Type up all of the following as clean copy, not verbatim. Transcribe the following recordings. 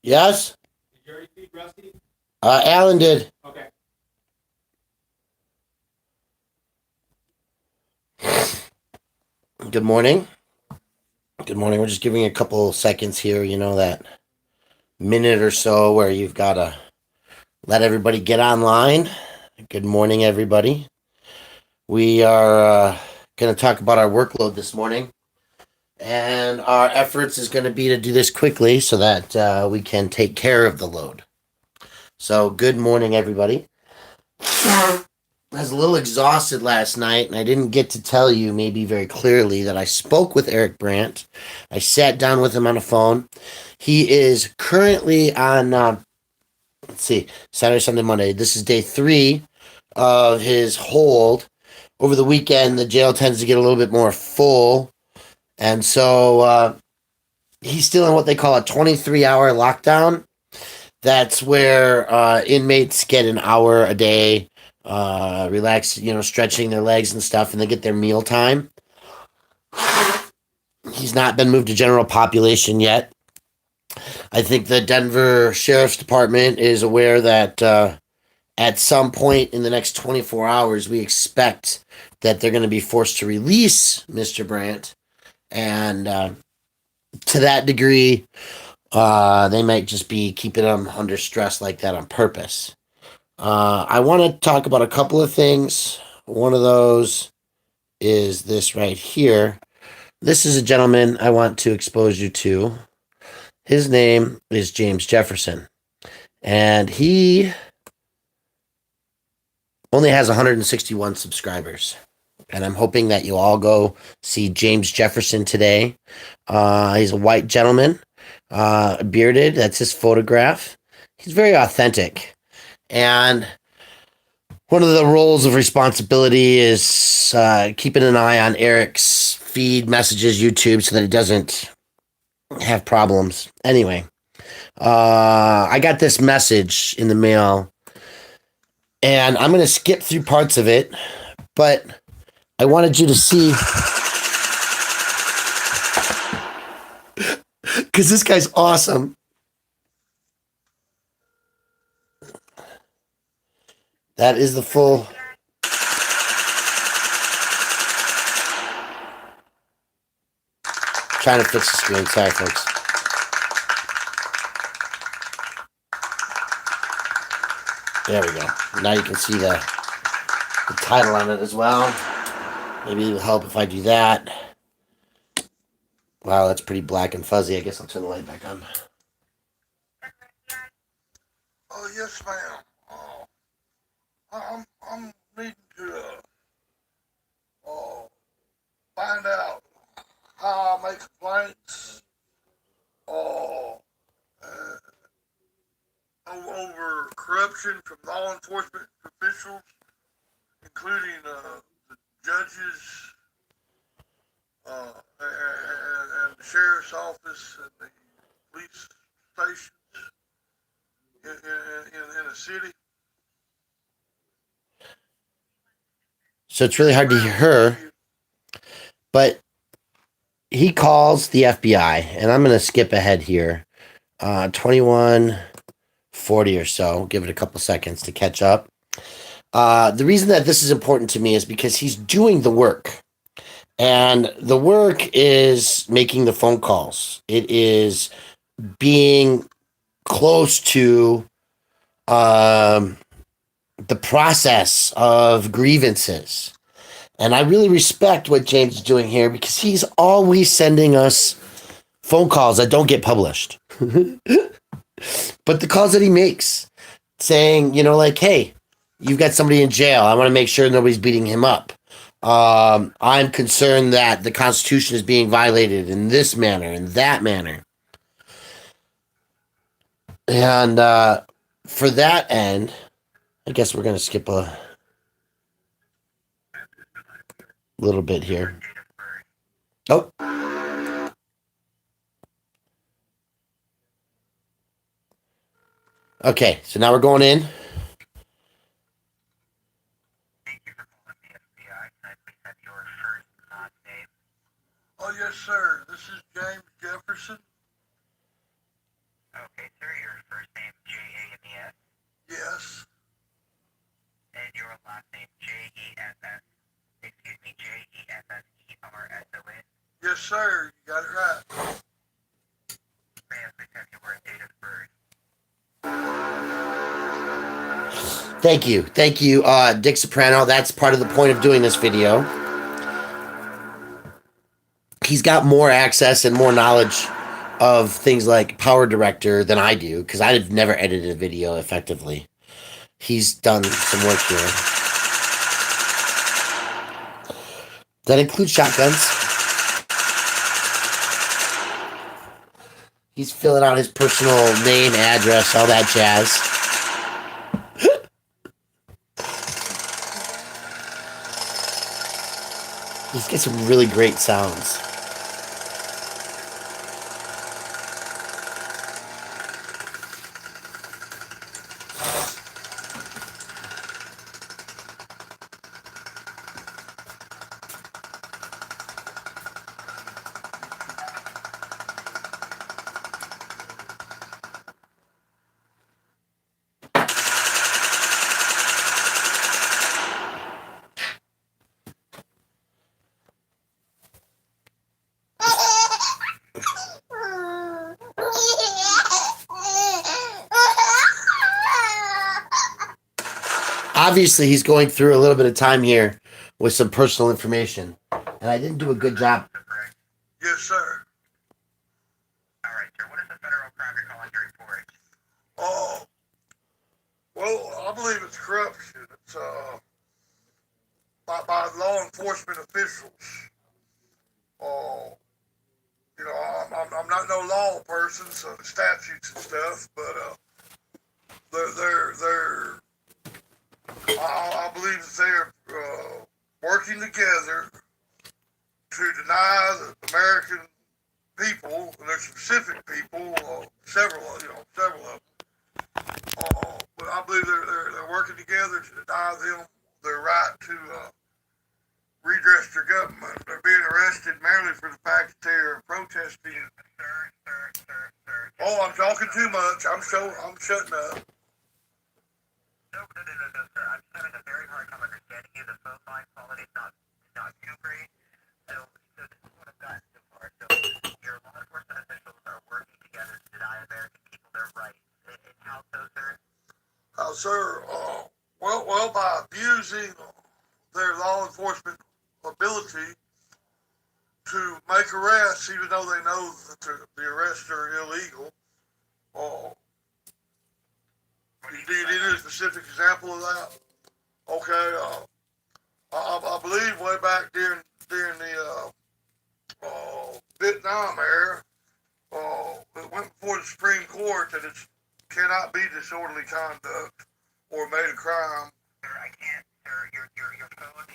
Yes? Did you already feed Rusty? Alan did. Okay. Good morning. Good morning. We're just giving you a couple seconds here, that minute or so where you've got to let everybody get online. Good morning, everybody. We are going to talk about our workload this morning. And our efforts is going to be to do this quickly so that we can take care of the load. So, good morning, everybody. I was a little exhausted last night, and I didn't get to tell you maybe very clearly that I spoke with Eric Brandt. I sat down with him on the phone. He is currently on, Saturday, Sunday, Monday. This is day 3 of his hold. Over the weekend, the jail tends to get a little bit more full, and so he's still in what they call a 23-hour lockdown. That's where inmates get an hour a day, relax, stretching their legs and stuff, and they get their meal time. He's not been moved to general population yet. I think the Denver Sheriff's Department is aware that at some point in the next 24 hours, we expect that they're going to be forced to release Mr. Brandt. And to that degree, they might just be keeping him under stress like that on purpose. I want to talk about a couple of things. One of those is this right here. This is a gentleman I want to expose you to. His name is James Jefferson, and he only has 161 subscribers. And I'm hoping that you all go see James Jefferson today. He's a white gentleman, bearded. That's his photograph. He's very authentic. And one of the roles of responsibility is keeping an eye on Eric's feed, messages, YouTube, so that he doesn't have problems. Anyway, I got this message in the mail, and I'm going to skip through parts of it, but I wanted you to see, because this guy's awesome. That is the full. Trying to fix the screen. Sorry, folks. There we go. Now you can see the title on it as well. Maybe it'll help if I do that. Wow, that's pretty black and fuzzy. I guess I'll turn the light back on. Oh, yes, ma'am. I'm needing to find out how I make complaints over corruption from law enforcement officials, including the judges and the sheriff's office and the police stations in a city. So it's really hard to hear her, but he calls the FBI, and I'm going to skip ahead here. 21:40 or so. Give it a couple seconds to catch up. The reason that this is important to me is because he's doing the work. And the work is making the phone calls. It is being close to the process of grievances. And I really respect what James is doing here because he's always sending us phone calls that don't get published. But the calls that he makes, saying, like, hey, you've got somebody in jail. I want to make sure nobody's beating him up. I'm concerned that the Constitution is being violated in this manner, in that manner. And for that end, I guess we're going to skip a little bit here. Oh. Okay, so now we're going in. Oh, yes, sir. This is James Jefferson. Okay, sir, Yes, sir. You got it right. Thank you. Thank you, Dick Soprano. That's part of the point of doing this video. He's got more access and more knowledge of things like Power Director than I do, because I've never edited a video effectively. He's done some work here. That includes shotguns. He's filling out his personal name, address, all that jazz. He's got some really great sounds. Obviously, he's going through a little bit of time here with some personal information, and I didn't do a good job. Yes, sir. All right, sir. What is the federal crime you're calling to report? Oh, well, I believe it's corruption. It's by law enforcement officials. Oh, you know, I'm not no law person, so the statutes and stuff, but they're I believe that they're working together to deny the American people, and they're specific people, several of them. But I believe they're working together to deny them their right to redress their government. They're being arrested merely for the fact that they're protesting. Sir. Oh, I'm talking too much. I'm shutting up. No, sir. I'm just having a very hard time understanding you. The phone line quality is not too great. So this is what I've gotten so far. So your law enforcement officials are working together to deny American people their rights. And how so, sir? Sir, well, by abusing their law enforcement ability to make arrests, even though they know that the arrests are illegal. Do you need a specific example of that? Okay, I believe way back during the Vietnam era, it went before the Supreme Court that it cannot be disorderly conduct or made a crime. Sir, I can't, sir. Your phone,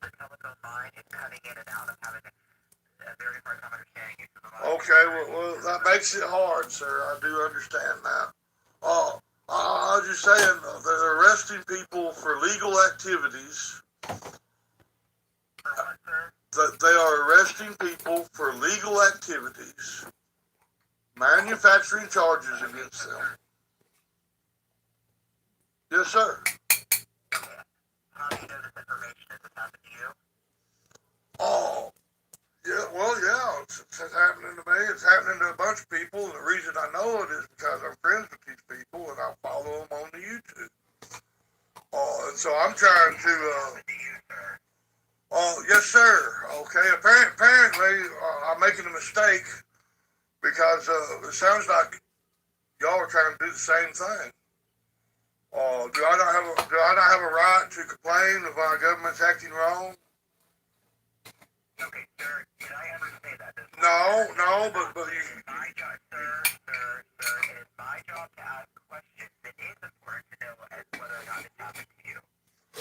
the telephone line is cutting in and out. I'm having a very hard time understanding you. Okay, well, that makes it hard, sir. I do understand that. I was just saying, they're arresting people for legal activities. For what, sir? That they are arresting people for legal activities, manufacturing charges against them. Yes, sir. How do you know this information? Has this happened to you? Oh, yeah, well, yeah, it's happening to me. It's happening to a bunch of people, and the reason I know it is because I'm friends with these people, and I follow them on the YouTube. And so I'm trying to, yes, sir. Okay, apparently I'm making a mistake because it sounds like y'all are trying to do the same thing. Do I not have a right to complain if our government's acting wrong? Okay, sir, did I ever say that? No, but you... It's my job, sir, it is my job to ask questions. It is important to know as whether or not it's happened to you.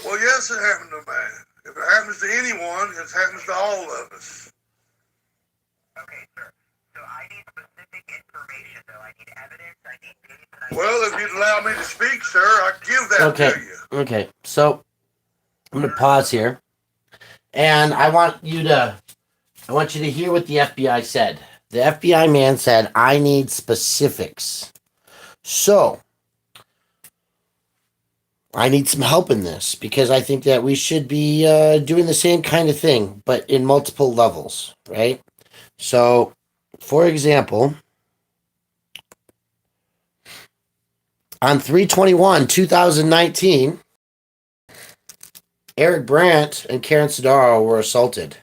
Well, yes, it happened to me. If it happens to anyone, it happens to all of us. Okay, sir. So I need specific information, though. I need evidence, I need dates, Well, if you'd allow me to speak, sir, I'd give that to you. Okay, so I'm going to pause here. And I want you to hear what the FBI said. The FBI man said, I need specifics. So, I need some help in this because I think that we should be doing the same kind of thing, but in multiple levels, right? So, for example, on 3/21/2019, Eric Brandt and Karen Sidaro were assaulted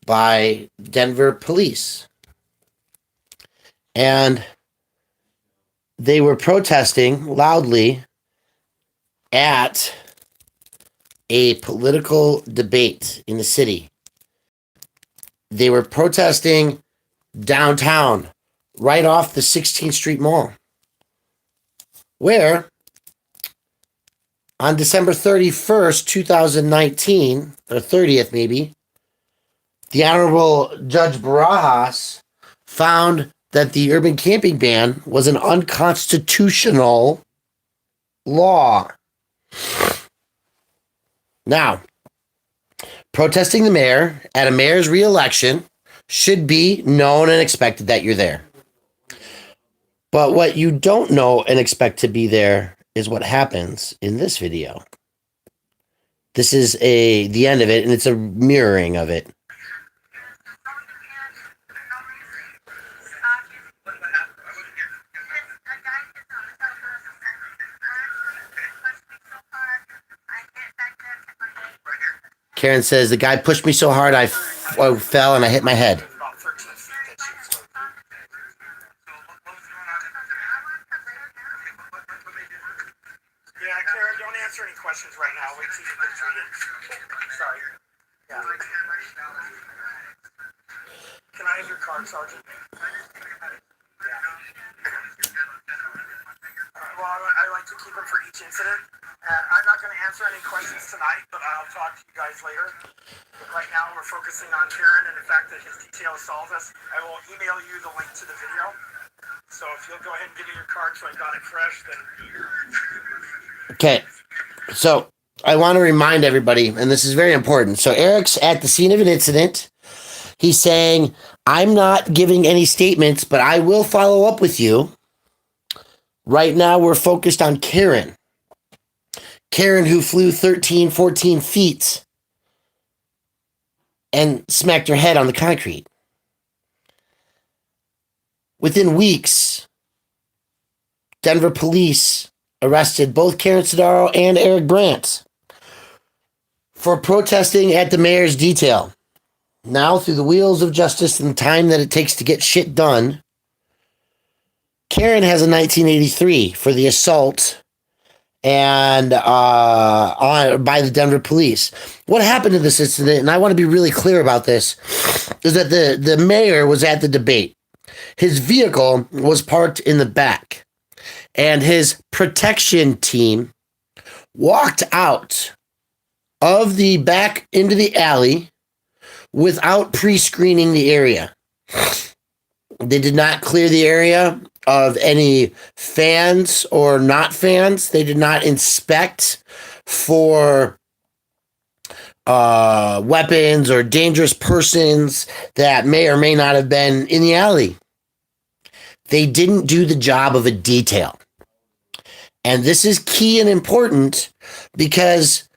by Denver police. And they were protesting loudly at a political debate in the city. They were protesting downtown, right off the 16th Street Mall, where on December 31st, 2019, or 30th maybe, the Honorable Judge Barajas found that the urban camping ban was an unconstitutional law. Now, protesting the mayor at a mayor's re-election should be known and expected that you're there. But what you don't know and expect to be there is what happens in this video. This is the end of it, and it's a mirroring of it. Karen says, the guy pushed me so hard I fell and I hit my head. Yeah, Karen, don't answer any questions right now. Wait till you've been treated. Sorry. Yeah. Can I have your card, Sergeant? Yeah. Well, I like to keep them for each incident. I'm not going to answer any questions tonight, but I'll talk to you guys later. Right now, we're focusing on Karen and the fact that his detail assaulted us. I will email you the link to the video. So if you'll go ahead and give me your card so I got it fresh, then... Okay, so I want to remind everybody, and this is very important. So Eric's at the scene of an incident. He's saying, I'm not giving any statements, but I will follow up with you. Right now, we're focused on Karen. Karen, who flew 13, 14 feet and smacked her head on the concrete. Within weeks, Denver police arrested both Karen Sidaro and Eric Brandt for protesting at the mayor's detail. Now, through the wheels of justice and the time that it takes to get shit done, Karen has a 1983 for the assault and by the Denver police. What happened in this incident, and I want to be really clear about this, is that the mayor was at the debate. His vehicle was parked in the back, and his protection team walked out of the back into the alley without pre-screening the area. They did not clear the area of any fans or not fans. They did not inspect for weapons or dangerous persons that may or may not have been in the alley. They didn't do the job of a detail. And this is key and important because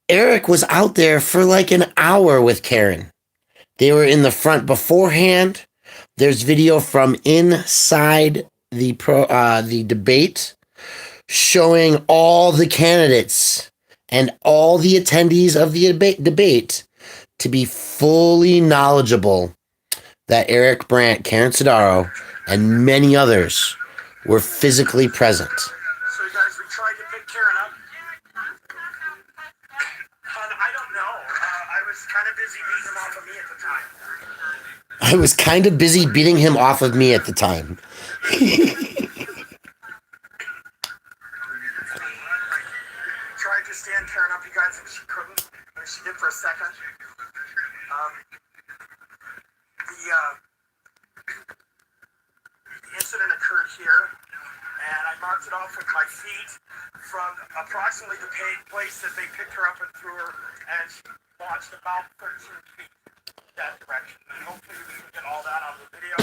Eric was out there for like an hour with Karen. They were in the front beforehand. There's video from inside the debate showing all the candidates and all the attendees of the debate to be fully knowledgeable that Eric Brandt, Karen Sidaro, and many others were physically present. So you guys, we tried to pick Karen up. I don't know. I was kind of busy beating him off of me at the time. I was kind of busy beating him off of me at the time. Tried to stand Karen up, you guys, and she couldn't. And she did for a second. The incident occurred here, and I marked it off with my feet from approximately the place that they picked her up and threw her, and she launched about 13 feet that direction. And hopefully we can get all that on the video.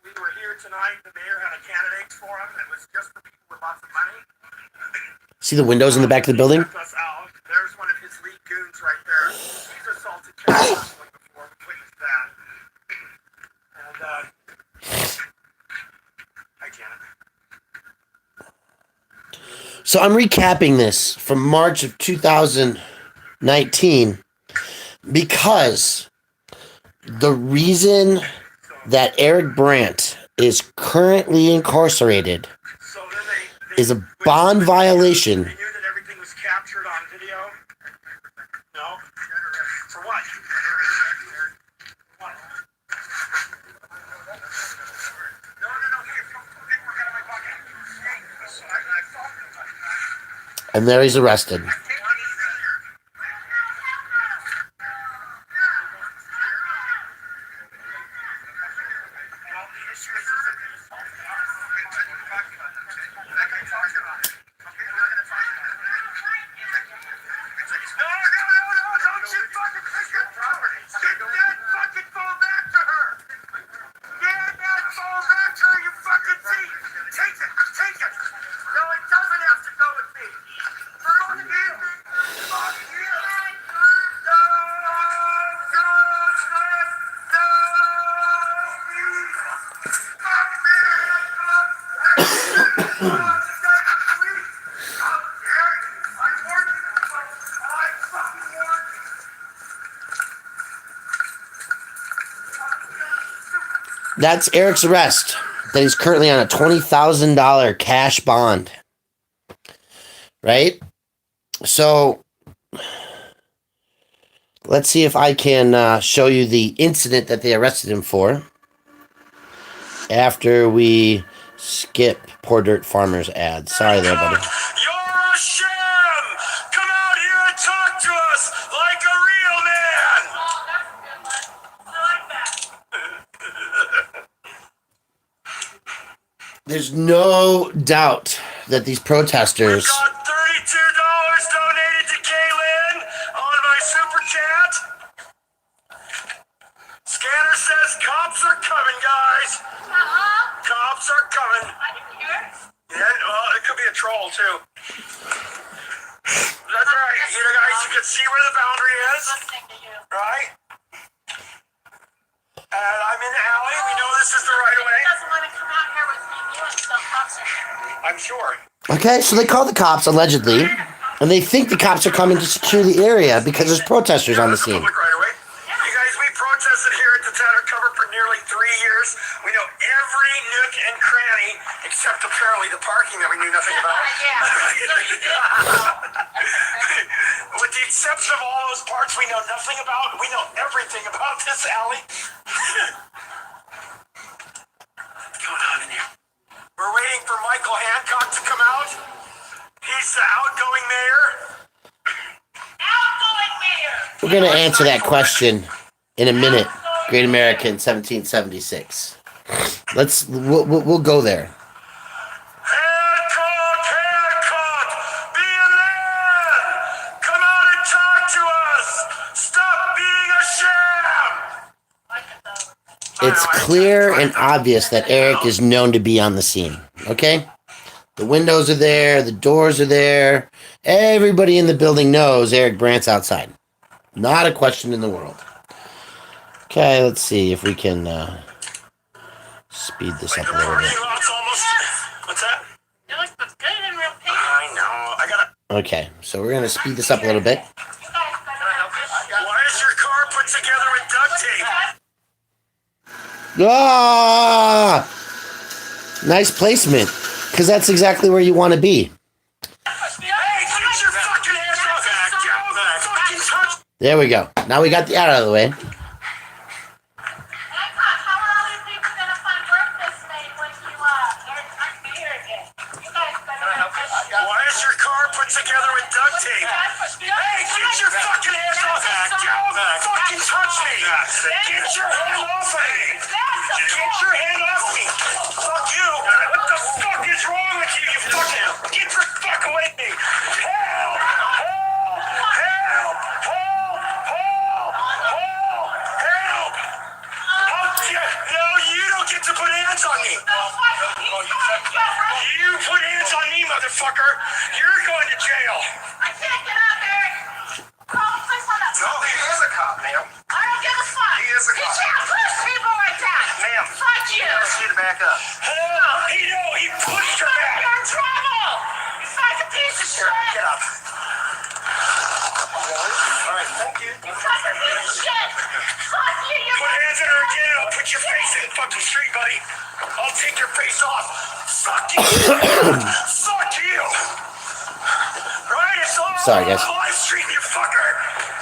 We were here tonight. The mayor had a candidates forum. It was just for people with lots of money. See the windows in the back of the building? There's one of his lead goons right there. He's assaulted like before between this that. And, hi, Janet. So I'm recapping this from March of 2019 because the reason that Eric Brandt is currently incarcerated So then they is a bond violation. They knew that everything was captured on video. No? For what? What? No, here, come paperwork out of my pocket. I thought And there he's arrested. That's Eric's arrest. That he's currently on a $20,000 cash bond. Right? So let's see if I can show you the incident that they arrested him for after we skip Poor Dirt Farmer's ad. Sorry there, buddy. You're a sham! Come out here and talk to us like a real man! There's no doubt that these protesters Got $32 donated to Kaylin on my super chat. Scanner says cops are coming, guys. Cops are coming. Yeah, well, it could be a troll too. That's right. You guys, you can see where the boundary is, right? And I'm in the alley. We know this is the right of way. Doesn't want to come out here with me and you and stuff, cops are. I'm sure. Okay, so they called the cops, allegedly, and they think the cops are coming to secure the area because there's protesters on the scene. Public right away. You guys, we protested here at the Tattered Cover for nearly 3 years. We know every nook and cranny, except apparently the parking that we knew nothing about. With the exception of all those parts we know nothing about, we know everything about this alley. What's going on in here? We're waiting for Michael Hancock to come out. He's the outgoing mayor. Outgoing mayor! We're going to answer that question in a minute. Great America in 1776. We'll go there. Hancock! Be a man! Come out and talk to us! Stop being a sham! It's clear and obvious that Eric is known to be on the scene. Okay? The windows are there, the doors are there. Everybody in the building knows Eric Brandt's outside. Not a question in the world. Okay, let's see if we can speed this up a little bit. What's that? It looks good in real paper. I know. I gotta. Okay, so we're going to speed this up a little bit. You guys better help us. Why is your car put together with duct tape? Ah! Nice placement, because that's exactly where you want to be. Hey, get your fucking hands off that! Don't fucking touch. There we go. Now we got the ad out of the way. Hancock, how are all these people gonna find work this late when you aren't here again? You guys better help us. Why is your car put together with duct tape? Hey, get your fucking hands off that! Don't fucking touch me! Get your hand off me! Get your hand off me! Fuck you! What the fuck is wrong with you? You fucking get your fuck away from me! Help! Help! Help! Help! Help! Help! Help! No, you don't get to put hands on me! You put hands on me, motherfucker! You're going to jail! I can't get out there. Call the police on that. No, he is a cop ma'am. I don't give a fuck. He is a You cop. can't push people like that. Ma'am. Fuck you. Ask you to back up. He pushed her back. You're in trouble. You fucking piece of Here, shit. get up. All right, thank you. You fucking piece of shit. Fuck you. You Put hands on her again and I'll put your face in the fucking street, buddy. I'll take your face off. Fuck you. Fuck you. Right? It's all Sorry, guys. on live stream, you fucker.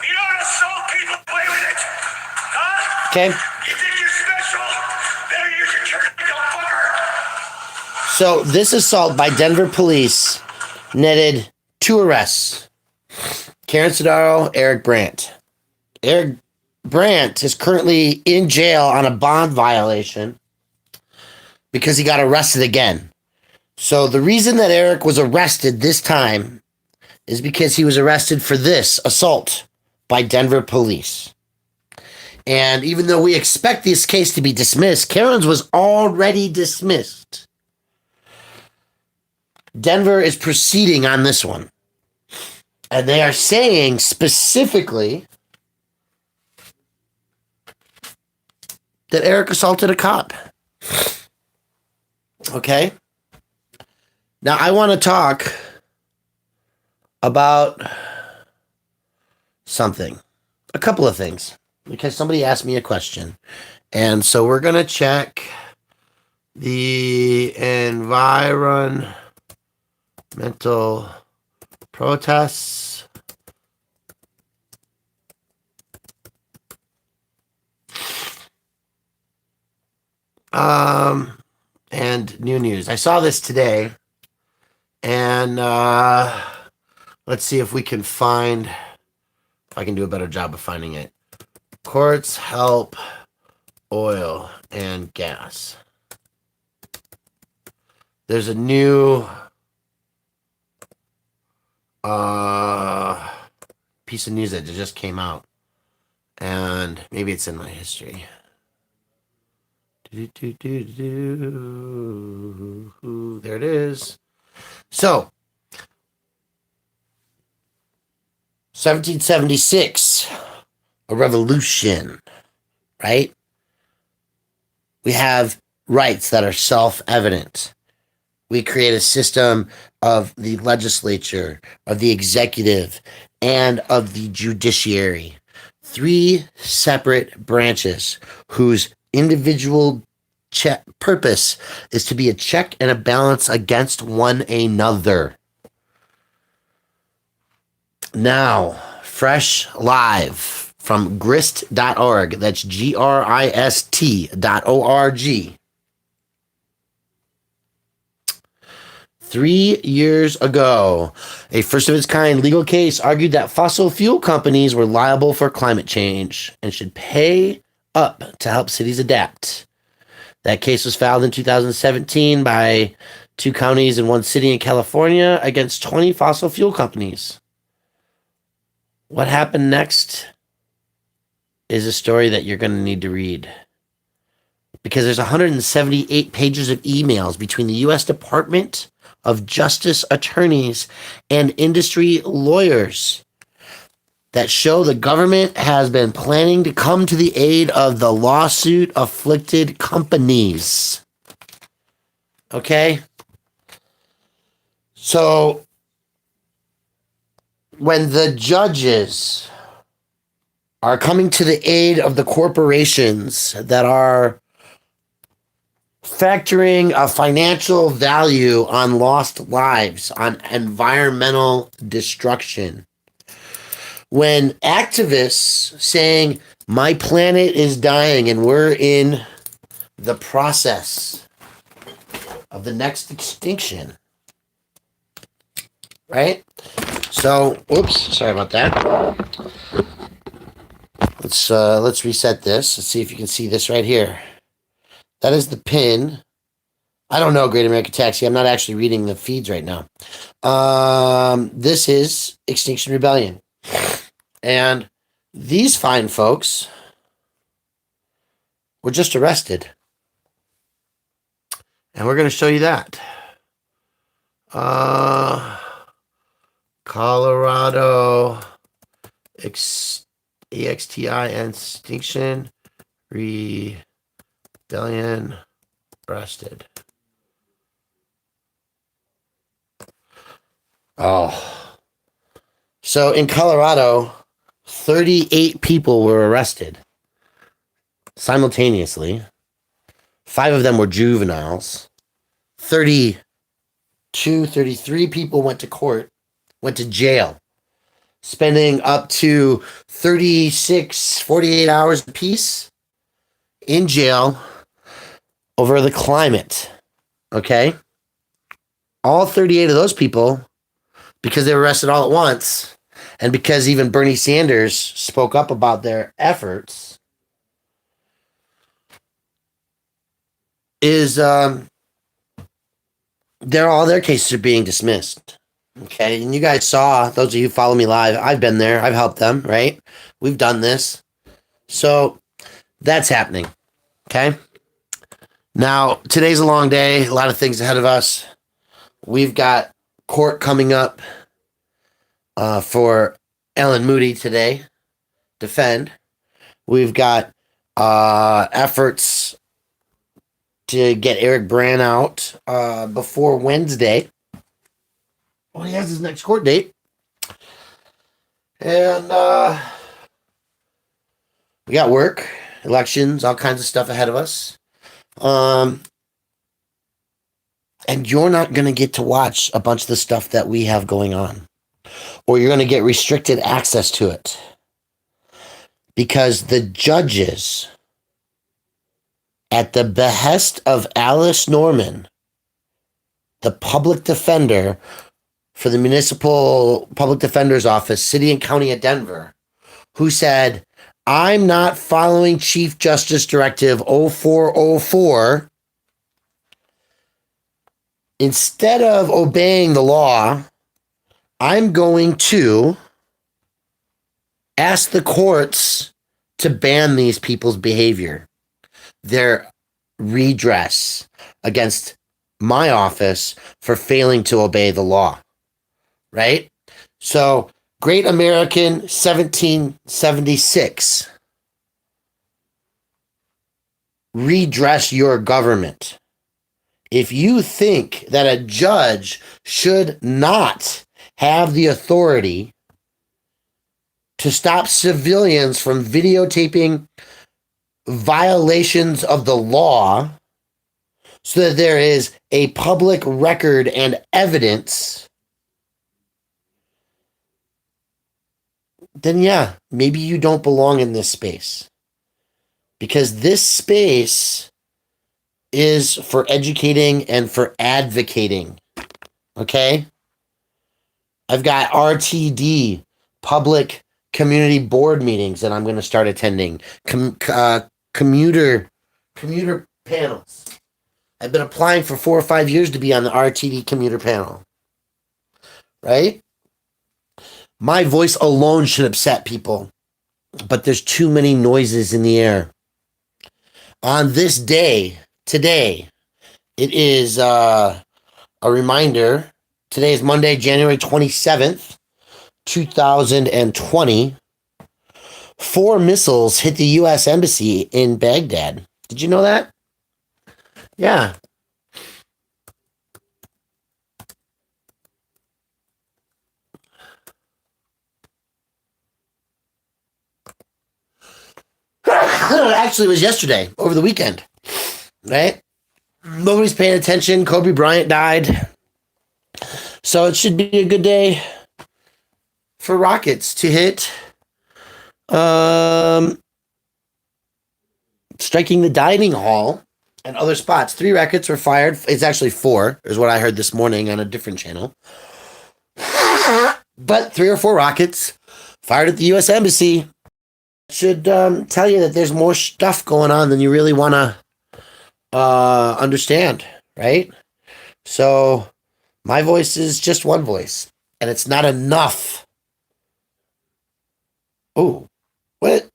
You don't assault people, play with it. Huh? Okay. You think you're special? Better use your technical fucker. So this assault by Denver police netted 2 arrests. Karen Sodaro, Eric Brandt. Eric Brandt is currently in jail on a bond violation because he got arrested again. So the reason that Eric was arrested this time is because he was arrested for this assault by Denver police. And even though we expect this case to be dismissed, Karen's was already dismissed. Denver is proceeding on this one. And they are saying specifically that Eric assaulted a cop. Okay? Now, I want to talk about something. A couple of things. Because somebody asked me a question. And so we're going to check the environmental protests. And new news. I saw this today. And let's see if we can find, if I can do a better job of finding it. Courts help oil and gas. There's a new piece of news that just came out, and maybe it's in my history. There it is. So 1776, a revolution, right? We have rights that are self-evident. We create a system of the legislature, of the executive, and of the judiciary. 3 separate branches whose individual purpose is to be a check and a balance against one another. Now, fresh live from grist.org. That's grist.org. 3 years ago, a first of its kind legal case argued that fossil fuel companies were liable for climate change and should pay up to help cities adapt. That case was filed in 2017 by 2 counties and 1 city in California against 20 fossil fuel companies. What happened next is a story that you're going to need to read, because there's 178 pages of emails between the U.S. Department of Justice attorneys and industry lawyers that show the government has been planning to come to the aid of the lawsuit-afflicted companies. Okay? So, when the judges are coming to the aid of the corporations that are factoring a financial value on lost lives, on environmental destruction, when activists saying, my planet is dying and we're in the process of the next extinction, right? So, oops, sorry about that. Let's reset this. Let's see if you can see this right here. That is the pin. I don't know, Great American Taxi. I'm not actually reading the feeds right now. This is Extinction Rebellion. And these fine folks were just arrested. And we're going to show you that. Colorado EXTI extinction, rebellion, arrested. Oh. So in Colorado, 38 people were arrested simultaneously. 5 of them were juveniles. 32, 33 people went to court, went to jail, spending up to 36, 48 hours apiece in jail over the climate. Okay? All 38 of those people, because they were arrested all at once, and because even Bernie Sanders spoke up about their efforts, is all their cases are being dismissed. Okay, and you guys saw, those of you who follow me live, I've been there, I've helped them, right? We've done this. So that's happening. Okay. Now, today's a long day, a lot of things ahead of us. We've got court coming up for Ellen Moody today, defend. We've got efforts to get Eric Brandt out before Wednesday. Well, he has his next court date. And we got work, elections, all kinds of stuff ahead of us. And you're not going to get to watch a bunch of the stuff that we have going on, or you're going to get restricted access to it, because the judges, at the behest of Alice Norman, the public defender for the Municipal Public Defender's Office, City and County of Denver, who said, I'm not following Chief Justice Directive 0404. Instead of obeying the law, I'm going to ask the courts to ban these people's behavior, their redress against my office for failing to obey the law, right? So, Great American 1776. Redress your government. If you think that a judge should not have the authority to stop civilians from videotaping violations of the law so that there is a public record and evidence, then yeah, maybe you don't belong in this space. Because this space is for educating and for advocating. Okay? I've got RTD, public community board meetings that I'm going to start attending. Commuter panels. I've been applying for 4 or 5 years to be on the RTD commuter panel. Right? My voice alone should upset people, but there's too many noises in the air. On this day, today, it is a reminder. Today is Monday, January 27th, 2020. 4 missiles hit the U.S. Embassy in Baghdad. Did you know that? Yeah. Actually, it was yesterday, over the weekend, right? Nobody's paying attention. Kobe Bryant died. So it should be a good day for rockets to hit. Striking the dining hall and other spots. 3 rockets were fired. It's actually 4, is what I heard this morning on a different channel. But 3 or 4 rockets fired at the U.S. Embassy should tell you that there's more stuff going on than you really want to understand, right? So my voice is just one voice, and it's not enough. Oh, what?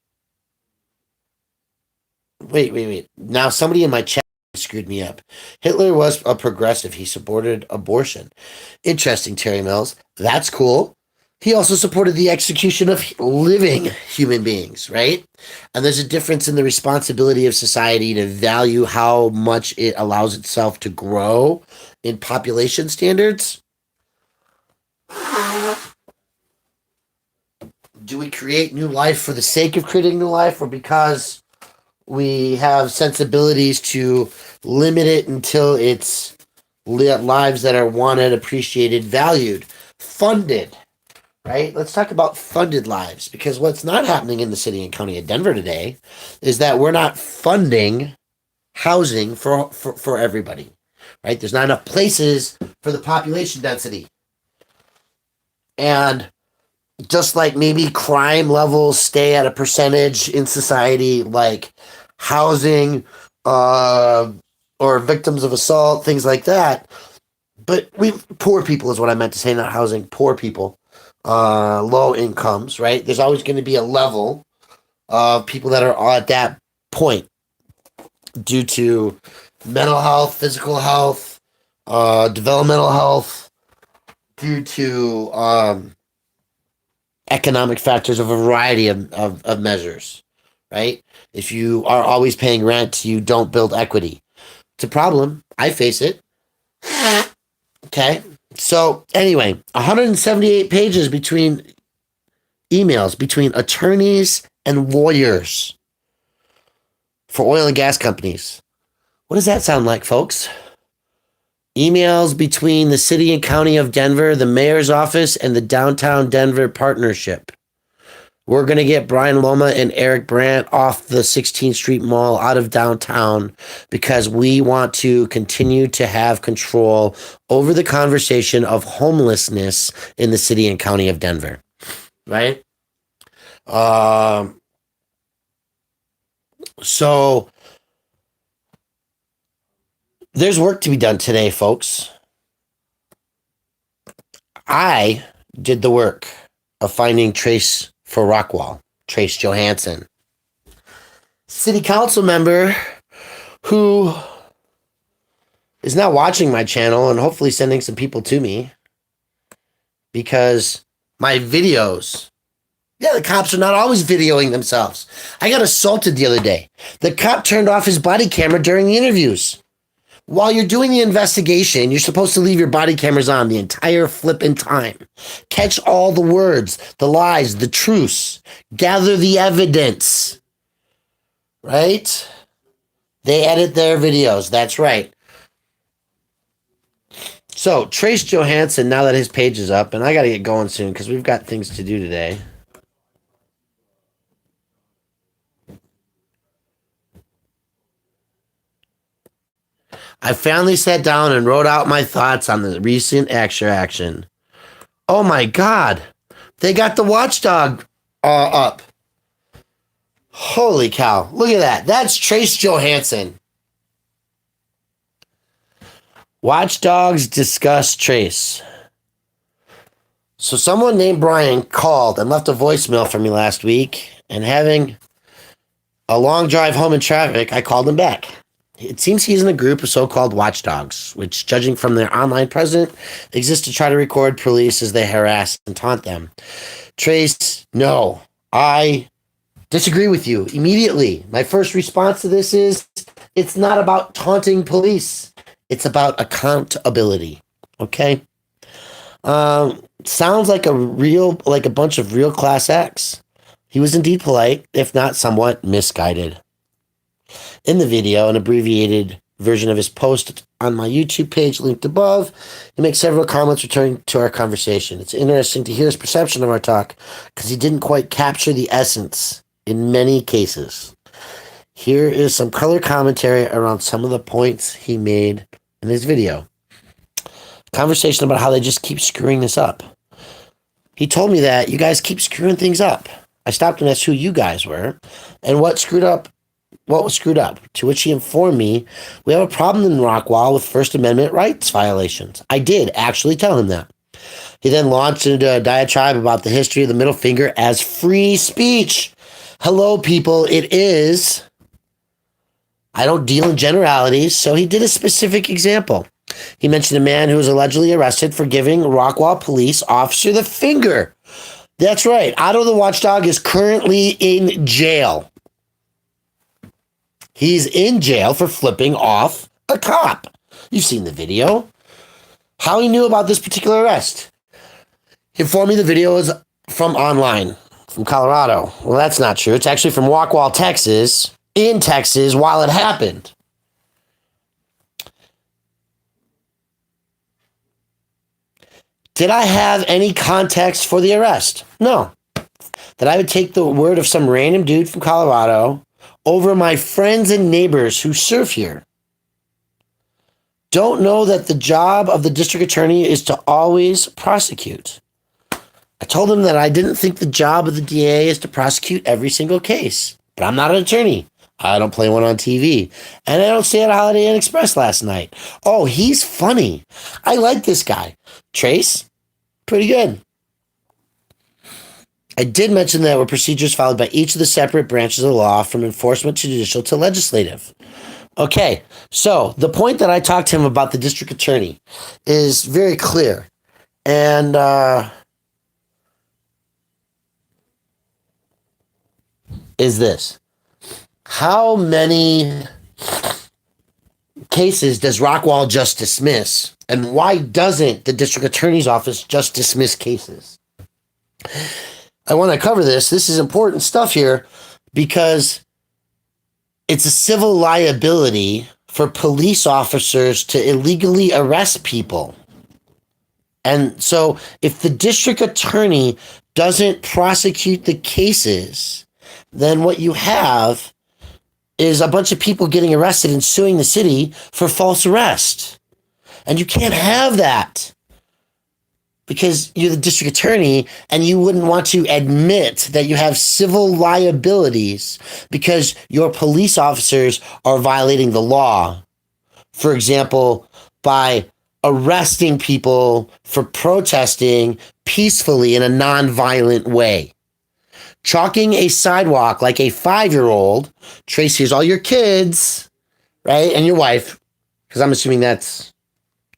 Wait. Now somebody in my chat screwed me up. Hitler was a progressive. He supported abortion. Interesting, Terry Mills. That's cool. He also supported the execution of living human beings, right? And there's a difference in the responsibility of society to value how much it allows itself to grow in population standards. Do we create new life for the sake of creating new life, or because we have sensibilities to limit it until it's lives that are wanted, appreciated, valued, funded? Right? Let's talk about funded lives, because what's not happening in the city and county of Denver today is that we're not funding housing for everybody, right? There's not enough places for the population density. And just like maybe crime levels stay at a percentage in society, like housing or victims of assault, things like that. But poor people is what I meant to say, not housing, poor people. Low incomes, right? There's always going to be a level of people that are at that point due to mental health, physical health, developmental health, due to economic factors of a variety of measures, right? If you are always paying rent, you don't build equity. It's a problem. I face it. Okay. So anyway, 178 pages between emails between attorneys and lawyers for oil and gas companies. What does that sound like, folks? Emails between the city and county of Denver, the mayor's office, and the downtown Denver partnership. We're going to get Brian Loma and Eric Brandt off the 16th Street Mall out of downtown because we want to continue to have control over the conversation of homelessness in the city and county of Denver. Right? So there's work to be done today, folks. I did the work of finding Trace for Rockwall, Trace Johansson, city council member who is now watching my channel and hopefully sending some people to me because my videos, the cops are not always videoing themselves. I got assaulted the other day. The cop turned off his body camera during the interviews. While you're doing the investigation, you're supposed to leave your body cameras on the entire flipping time. Catch all the words, the lies, the truths. Gather the evidence. Right? They edit their videos. That's right. So, Trace Johansson, now that his page is up, and I got to get going soon because we've got things to do today. I finally sat down and wrote out my thoughts on the recent action. Oh my God. They got the watchdog up. Holy cow. Look at that. That's Trace Johansson. Watchdogs discuss Trace. So someone named Brian called and left a voicemail for me last week, and having a long drive home in traffic, I called him back. It seems he's in a group of so-called watchdogs, which, judging from their online presence, exist to try to record police as they harass and taunt them. Trace, no, I disagree with you immediately. My first response to this is, it's not about taunting police. It's about accountability. Okay? Sounds like a bunch of real class acts. He was indeed polite, if not somewhat misguided. In the video, an abbreviated version of his post on my YouTube page linked above, he makes several comments returning to our conversation. It's interesting to hear his perception of our talk because he didn't quite capture the essence in many cases. Here is some color commentary around some of the points he made in his video. Conversation about how they just keep screwing this up. He told me that you guys keep screwing things up. I stopped and asked who you guys were and what was screwed up, to which he informed me we have a problem in Rockwall with First Amendment rights violations. I did actually tell him that. He then launched into a diatribe about the history of the middle finger as free speech. Hello, people, it is. I don't deal in generalities, so he did a specific example. He mentioned a man who was allegedly arrested for giving Rockwall police officer the finger That's right. Otto the Watchdog is currently in jail. He's in jail for flipping off a cop. You've seen the video. How he knew about this particular arrest. He informed me the video is from online, from Colorado. Well, that's not true. It's actually from Wackwall, Texas, in Texas while it happened. Did I have any context for the arrest? No. That I would take the word of some random dude from Colorado over my friends and neighbors who serve here. Don't know that the job of the district attorney is to always prosecute. I told him that I didn't think the job of the DA is to prosecute every single case. But I'm not an attorney. I don't play one on TV. And I don't stay at Holiday Inn Express last night. Oh, he's funny. I like this guy. Trace, pretty good. I did mention that there were procedures followed by each of the separate branches of the law, from enforcement to judicial to legislative. Okay, so the point that I talked to him about the district attorney is very clear. And is this. How many cases does Rockwall just dismiss? And why doesn't the district attorney's office just dismiss cases? I want to cover this. This is important stuff here because it's a civil liability for police officers to illegally arrest people. And so if the district attorney doesn't prosecute the cases, then what you have is a bunch of people getting arrested and suing the city for false arrest. And you can't have that because you're the district attorney and you wouldn't want to admit that you have civil liabilities because your police officers are violating the law. For example, by arresting people for protesting peacefully in a non-violent way. Chalking a sidewalk like a 5-year-old. Trace, here's all your kids, right? And your wife, because I'm assuming that's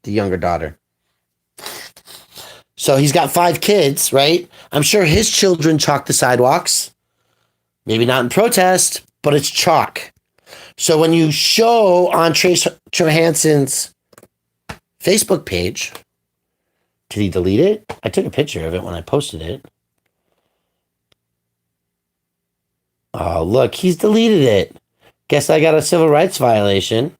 the younger daughter. So he's got 5 kids, right? I'm sure his children chalk the sidewalks. Maybe not in protest, but it's chalk. So when you show on Trace Johansson's Facebook page, did he delete it? I took a picture of it when I posted it. Oh, look, he's deleted it. Guess I got a civil rights violation.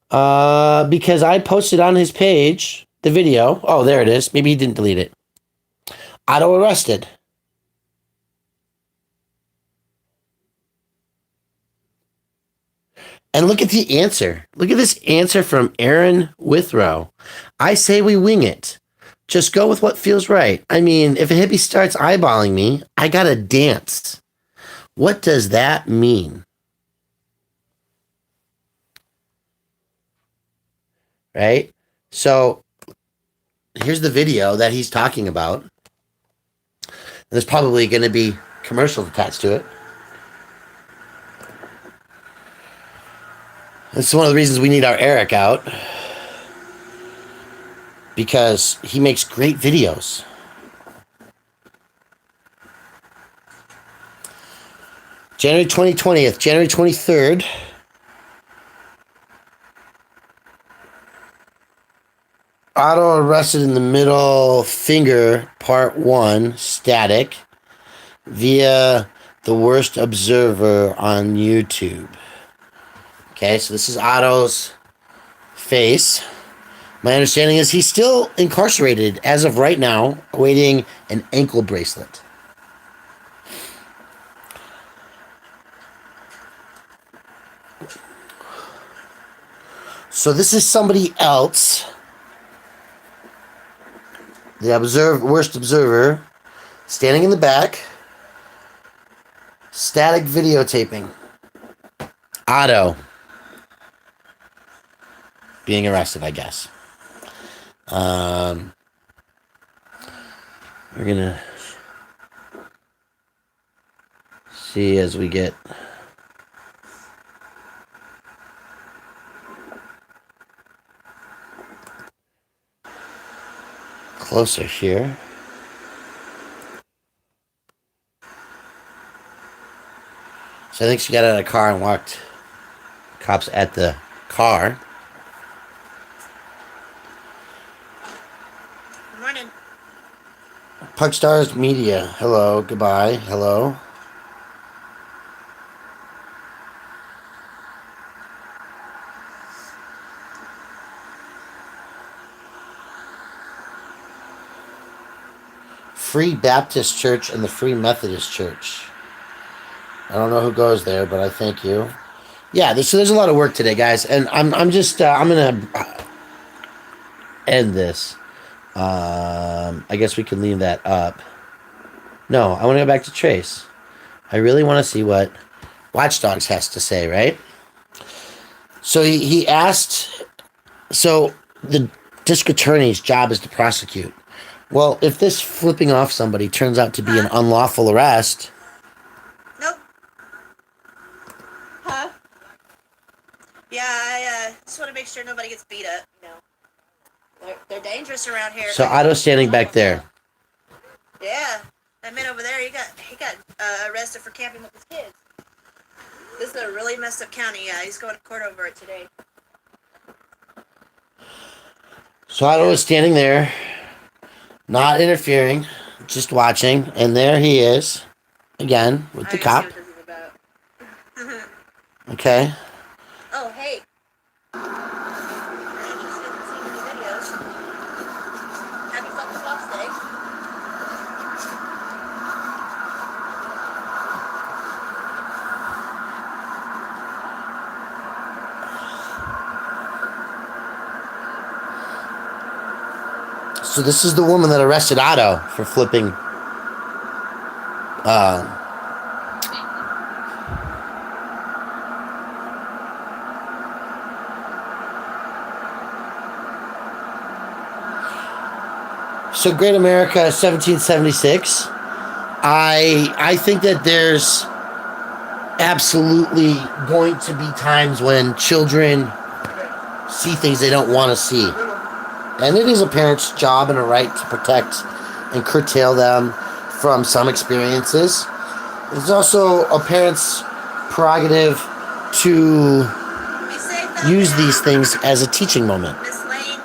Because I posted on his page the video. Oh, there it is. Maybe he didn't delete it. Otto arrested. And look at the answer. Look at this answer from Aaron Withrow. I say we wing it. Just go with what feels right. I mean, if a hippie starts eyeballing me, I gotta dance. What does that mean? Right? So here's the video that he's talking about. There's probably going to be commercials attached to it. That's one of the reasons we need our Eric out. Because he makes great videos. January 20th, January 23rd. Otto arrested in the middle finger, part 1, static, via the worst observer on YouTube. Okay, so this is Otto's face. My understanding is he's still incarcerated as of right now, awaiting an ankle bracelet. So this is somebody else. The worst observer, standing in the back, static videotaping. Otto being arrested, I guess. We're gonna see as we get closer here. So I think she got out of the car and walked. Cops at the car. Good morning. Puckstars Media. Hello. Goodbye. Hello. Free Baptist Church and the Free Methodist Church. I don't know who goes there, but I thank you. Yeah, so there's a lot of work today, guys, and I'm gonna end this. I guess we can leave that up. No, I want to go back to Trace. I really want to see what Watchdogs has to say, right? So he asked. So the district attorney's job is to prosecute. Well, if this flipping off somebody turns out to be an unlawful arrest. Nope. Huh? Yeah, I just want to make sure nobody gets beat up. You know, they're dangerous around here. So Otto's standing back there. Yeah, that man over there, he got arrested for camping with his kids. This is a really messed up county. Yeah, he's going to court over it today. So Otto was standing there, not interfering, just watching, and there he is, again, with the cop. See what this is about. Okay. Oh, hey. I just didn't see any videos. Happy Cut The Plastic. So this is the woman that arrested Otto for flipping. So Great America, 1776. I think that there's absolutely going to be times when children see things they don't want to see. And it is a parent's job and a right to protect and curtail them from some experiences. It's also a parent's prerogative to use these things as a teaching moment. Miss Lane.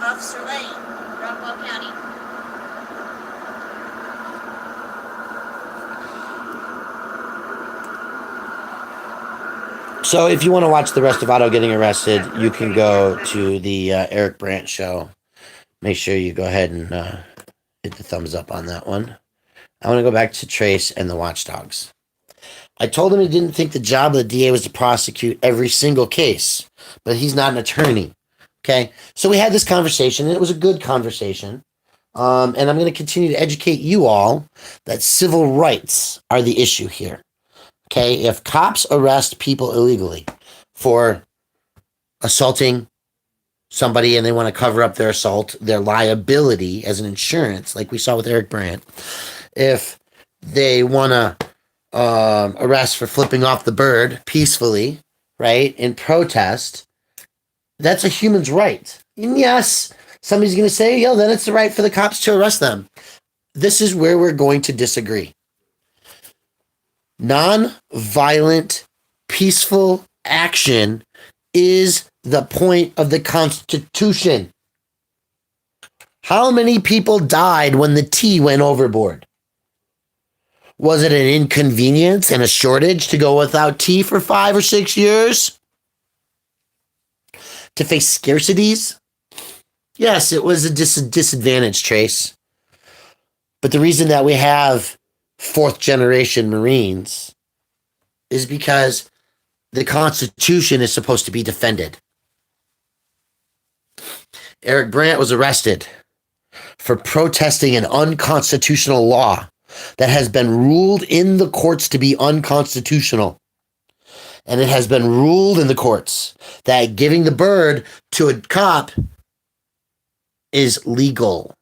Officer Lane, Rockwall County. So if you want to watch the rest of Otto getting arrested, you can go to the Eric Brandt show. Make sure you go ahead and hit the thumbs up on that one. I want to go back to Trace and the Watchdogs. I told him he didn't think the job of the DA was to prosecute every single case, but he's not an attorney. Okay, so we had this conversation, and it was a good conversation. And I'm going to continue to educate you all that civil rights are the issue here. Okay, if cops arrest people illegally for assaulting somebody and they want to cover up their assault, their liability as an insurance, like we saw with Eric Brandt, if they want to arrest for flipping off the bird peacefully, right, in protest, that's a human's right. And yes, somebody's going to say, yo, then it's the right for the cops to arrest them. This is where we're going to disagree. Non-violent, peaceful action is the point of the Constitution. How many people died when the tea went overboard? Was it an inconvenience and a shortage to go without tea for 5 or 6 years? To face scarcities? Yes, it was a disadvantage, Trace. But the reason that we have fourth generation Marines is because the Constitution is supposed to be defended. Eric Brandt was arrested for protesting an unconstitutional law that has been ruled in the courts to be unconstitutional. And it has been ruled in the courts that giving the bird to a cop is legal.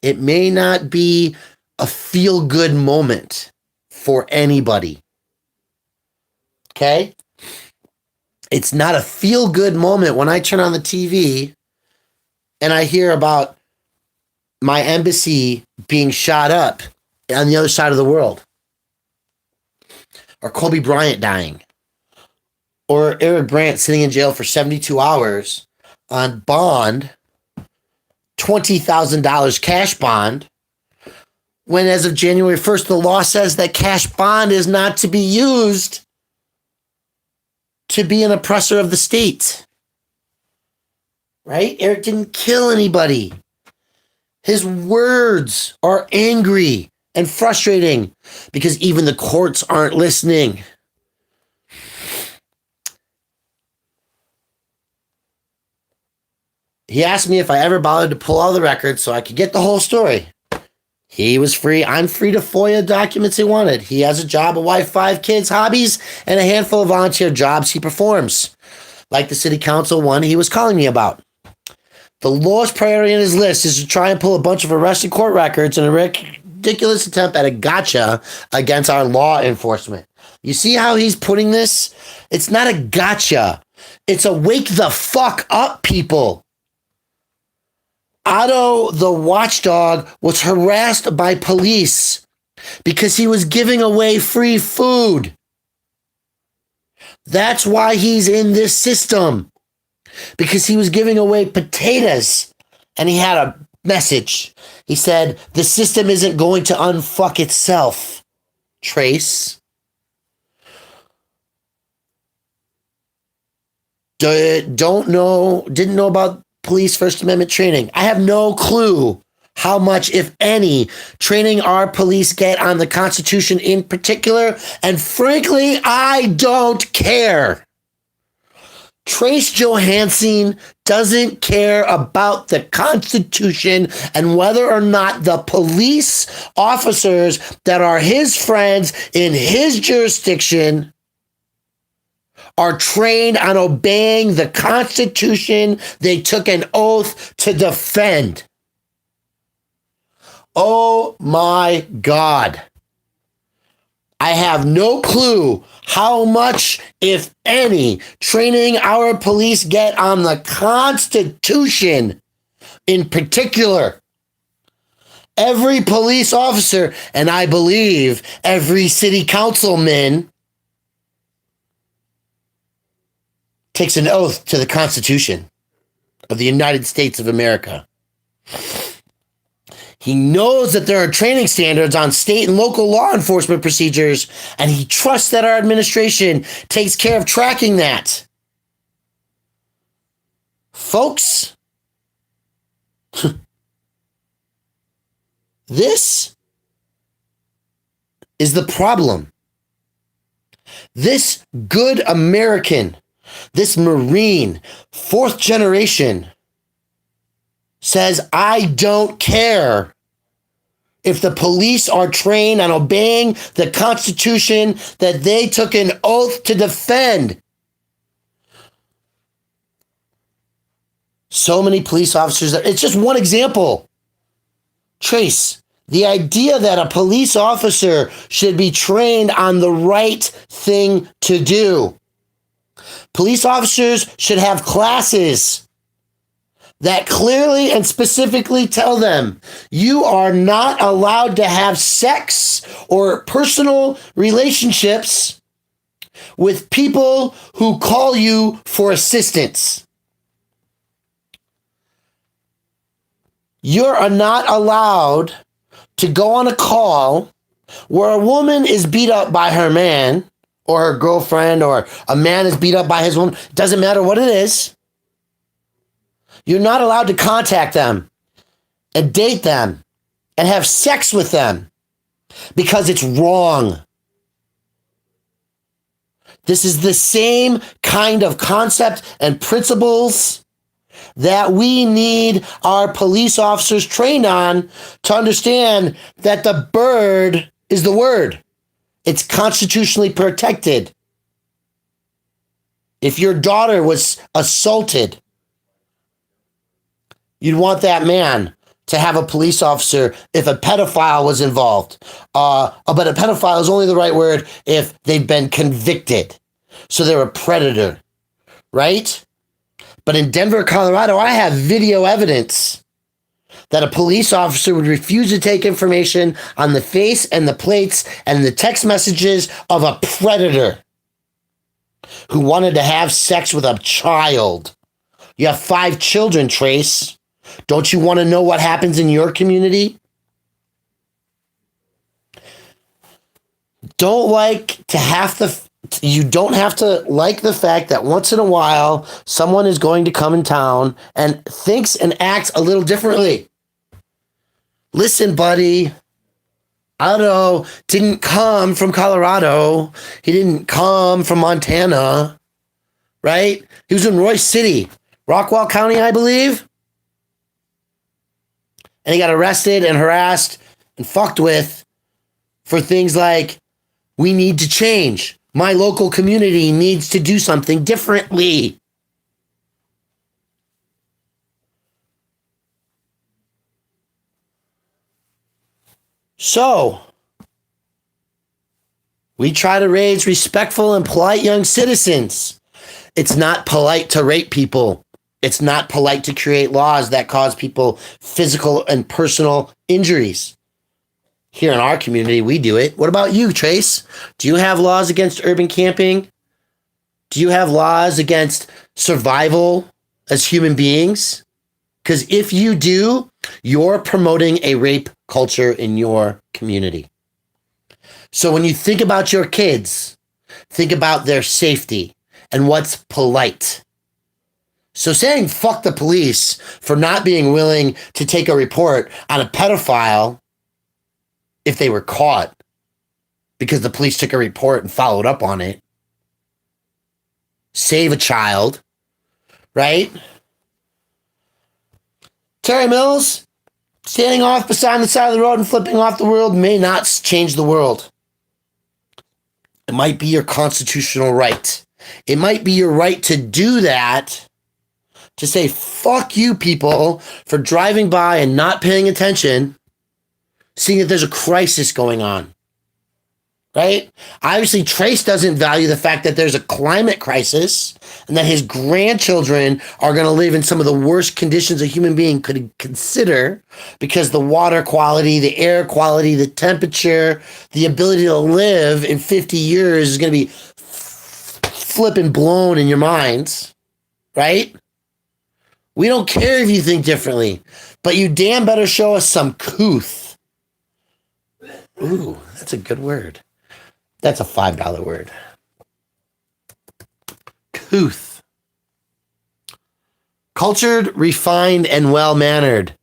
It may not be a feel-good moment for anybody. Okay? It's not a feel-good moment when I turn on the TV and I hear about my embassy being shot up on the other side of the world, or Kobe Bryant dying, or Eric Brandt sitting in jail for 72 hours on bond, $20,000 cash bond, when as of January 1st, the law says that cash bond is not to be used to be an oppressor of the state. Right? Eric didn't kill anybody. His words are angry and frustrating because even the courts aren't listening. He asked me if I ever bothered to pull all the records so I could get the whole story. He was free. I'm free to FOIA documents he wanted. He has a job, a wife, 5 kids, hobbies, and a handful of volunteer jobs he performs, like the city council one he was calling me about. The lowest priority on his list is to try and pull a bunch of arrested court records in a ridiculous attempt at a gotcha against our law enforcement. You see how he's putting this? It's not a gotcha. It's a wake the fuck up, people. Otto, the watchdog, was harassed by police because he was giving away free food. That's why he's in this system. Because he was giving away potatoes. And he had a message. He said, the system isn't going to unfuck itself. Trace. Didn't know about police First Amendment training. I have no clue how much, if any, training our police get on the Constitution in particular. And frankly, I don't care. Trace Johansson doesn't care about the Constitution and whether or not the police officers that are his friends in his jurisdiction are trained on obeying the Constitution they took an oath to defend. Oh my God. I have no clue how much, if any, training our police get on the Constitution in particular. Every police officer, and I believe every city councilman, takes an oath to the Constitution of the United States of America. He knows that there are training standards on state and local law enforcement procedures, and he trusts that our administration takes care of tracking that. Folks, this is the problem. This good American, this Marine, 4th generation, says, I don't care if the police are trained on obeying the Constitution that they took an oath to defend. So many police officers, it's just one example. Trace, the idea that a police officer should be trained on the right thing to do. Police officers should have classes that clearly and specifically tell them you are not allowed to have sex or personal relationships with people who call you for assistance. You're not allowed to go on a call where a woman is beat up by her man or her girlfriend, or a man is beat up by his woman. Doesn't matter what it is. You're not allowed to contact them and date them and have sex with them because it's wrong. This is the same kind of concept and principles that we need our police officers trained on to understand that the bird is the word. It's constitutionally protected. If your daughter was assaulted, you'd want that man to have a police officer if a pedophile was involved. But a pedophile is only the right word if they've been convicted. So they're a predator, right? But in Denver, Colorado, I have video evidence that a police officer would refuse to take information on the face and the plates and the text messages of a predator who wanted to have sex with a child. You have 5 children, Trace. Don't you want to know what happens in your community? You don't have to like the fact that once in a while someone is going to come in town and thinks and acts a little differently. Listen, buddy, Otto didn't come from Colorado. He didn't come from Montana, right? He was in Royce City, Rockwall County, I believe. And he got arrested and harassed and fucked with for things like, we need to change. My local community needs to do something differently. So, we try to raise respectful and polite young citizens. It's not polite to rape people. It's not polite to create laws that cause people physical and personal injuries. Here in our community, we do it. What about you, Trace? Do you have laws against urban camping? Do you have laws against survival as human beings? Because if you do, you're promoting a rape culture in your community. So when you think about your kids, think about their safety and what's polite. So saying fuck the police for not being willing to take a report on a pedophile if they were caught because the police took a report and followed up on it. Save a child, right? Terry Mills, standing off beside the side of the road and flipping off the world may not change the world. It might be your constitutional right. It might be your right to do that, to say fuck you people for driving by and not paying attention, seeing that there's a crisis going on, right? Obviously, Trace doesn't value the fact that there's a climate crisis and that his grandchildren are going to live in some of the worst conditions a human being could consider because the water quality, the air quality, the temperature, the ability to live in 50 years is going to be flipping blown in your minds, right? We don't care if you think differently, but you damn better show us some couth. Ooh, that's a good word. That's a $5 word. Couth. Cultured, refined, and well-mannered.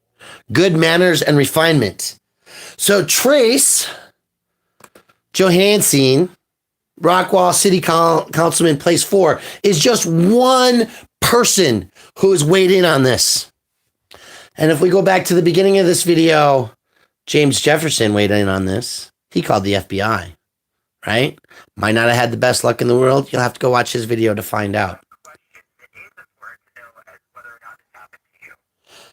Good manners and refinement. So Trace Johansson, Rockwall City Councilman, place 4, is just one person who has weighed in on this. And if we go back to the beginning of this video, James Jefferson weighed in on this. He called the FBI, right? Might not have had the best luck in the world. You'll have to go watch his video to find out.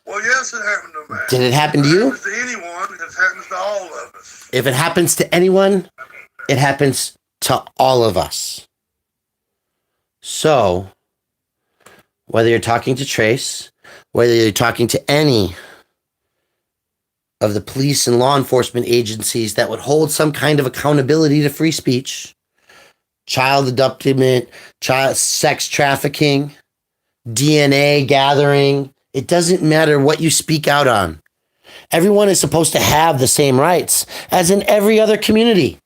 Well, yes, it happened to me. Did it happen to you? If it happens to anyone, it happens to all of us. If it happens to anyone, it happens to all of us. So, whether you're talking to Trace, whether you're talking to any of the police and law enforcement agencies that would hold some kind of accountability to free speech, child abductment, child sex trafficking, DNA gathering, it doesn't matter what you speak out on. Everyone is supposed to have the same rights as in every other community.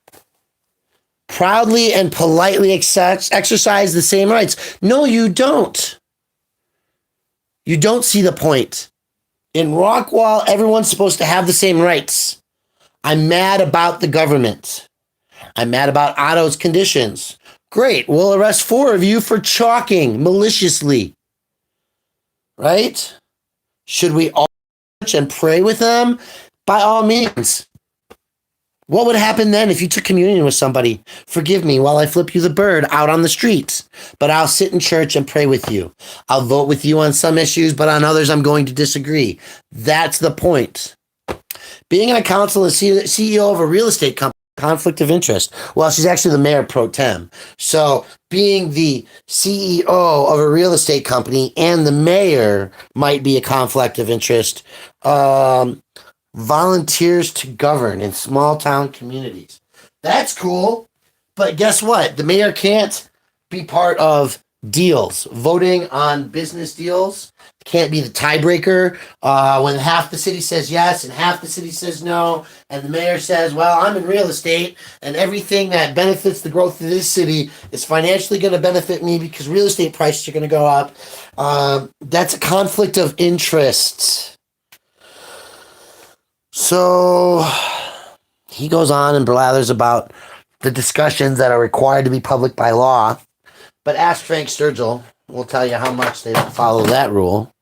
Proudly and politely exercise the same rights. No, you don't. You don't see the point. In Rockwall, everyone's supposed to have the same rights. I'm mad about the government. I'm mad about Otto's conditions. Great, we'll arrest 4 of you for chalking maliciously. Right? Should we all church and pray with them? By all means. What would happen then if you took communion with somebody? Forgive me while I flip you the bird out on the streets, but I'll sit in church and pray with you. I'll vote with you on some issues, but on others I'm going to disagree. That's the point. Being on a council and CEO of a real estate company conflict of interest. Well, she's actually the mayor pro tem. So being the CEO of a real estate company and the mayor might be a conflict of interest. Volunteers to govern in small town communities. That's cool. But guess what? The mayor can't be part of deals, voting on business deals. Can't be the tiebreaker when half the city says yes and half the city says no, and the mayor says, well, I'm in real estate and everything that benefits the growth of this city is financially going to benefit me because real estate prices are going to go up. That's a conflict of interest. So he goes on and blathers about the discussions that are required to be public by law, but ask Frank Sturgill. We'll tell you how much they don't follow that rule.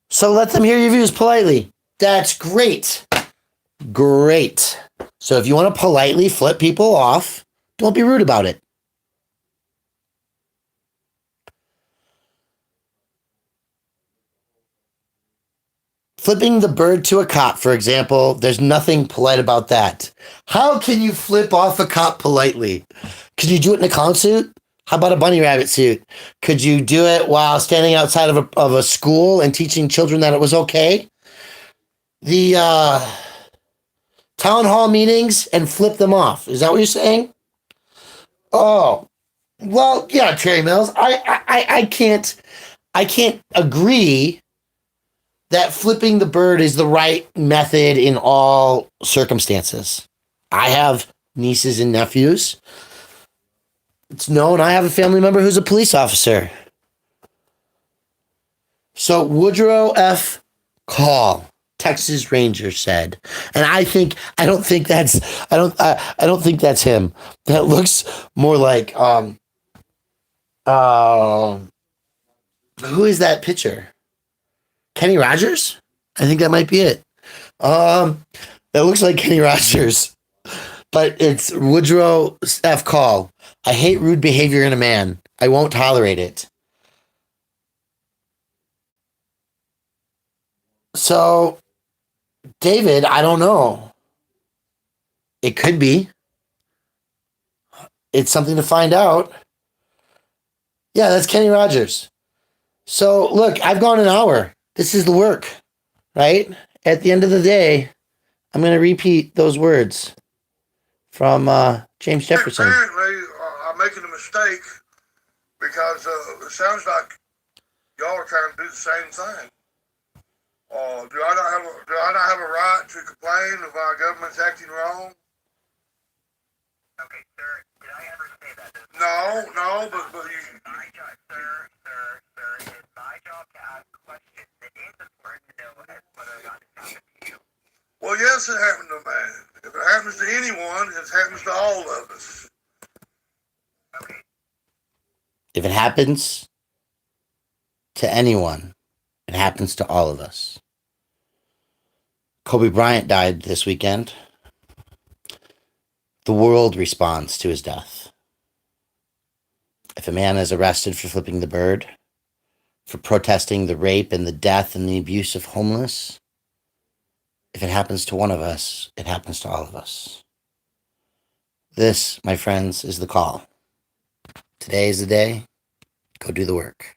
So let them hear your views politely. That's great. Great. So if you want to politely flip people off, don't be rude about it. Flipping the bird to a cop, for example, there's nothing polite about that. How can you flip off a cop politely? Could you do it in a clown suit? How about a bunny rabbit suit? Could you do it while standing outside of a school and teaching children that it was okay? The town hall meetings and flip them off. Is that what you're saying? Oh, well, yeah, Terry Mills. I can't agree that flipping the bird is the right method in all circumstances. I have nieces and nephews. It's known I have a family member who's a police officer. So Woodrow F. Call, Texas Ranger, said, and I don't think that's him. That looks more like who is that pitcher? Kenny Rogers? I think that might be it. That looks like Kenny Rogers, but it's Woodrow F. Call. I hate rude behavior in a man. I won't tolerate it. So, David, I don't know. It could be. It's something to find out. Yeah, that's Kenny Rogers. So, look, I've gone an hour. This is the work, right? At the end of the day, I'm going to repeat those words from James Jefferson. Apparently, I'm making a mistake because it sounds like y'all are trying to do the same thing. Do I not have a right to complain if our government's acting wrong? Okay, sir, did I ever say that? No, but you. My job, sir, it's my job to ask questions. It is important to know whether or not it's happened to you. Well, yes, it happened to me. If it happens to anyone, it happens to all of us. Okay. If it happens to anyone, it happens to all of us. Kobe Bryant died this weekend. The world responds to his death. If a man is arrested for flipping the bird, for protesting the rape and the death and the abuse of homeless, if it happens to one of us, it happens to all of us. This, my friends, is the call. Today is the day. Go do the work.